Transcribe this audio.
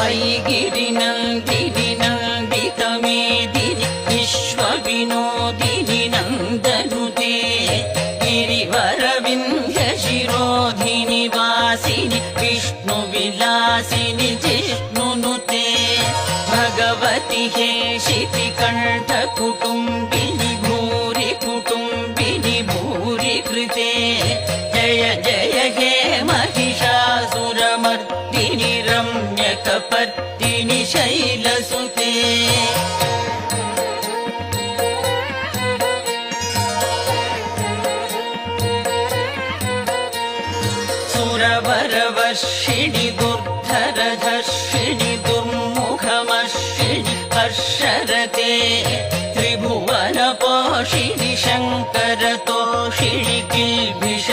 ऐगिरिनन्दिनि नन्दितमेदिनि विश्वविनोदिनि नन्दनुते गिरिवरविन्ध्यशिरोधिनि वासिनि विष्णुविलासिनि जिष्णुनुते भगवति हेशितिकण्ठकुटुम्बिनि भूरि कुटुम्बिनि भूरि कृते जय जय हे महिषासुरमर्दिनि रम्यकपर्दिनि शैलसुते सुरवरवर्षिणि दुर्धरधर्षिणि दुर्मुखमर्षिणि हर्षरते त्रिभुवनपोषिणि शङ्करतोषिणि किल्बिष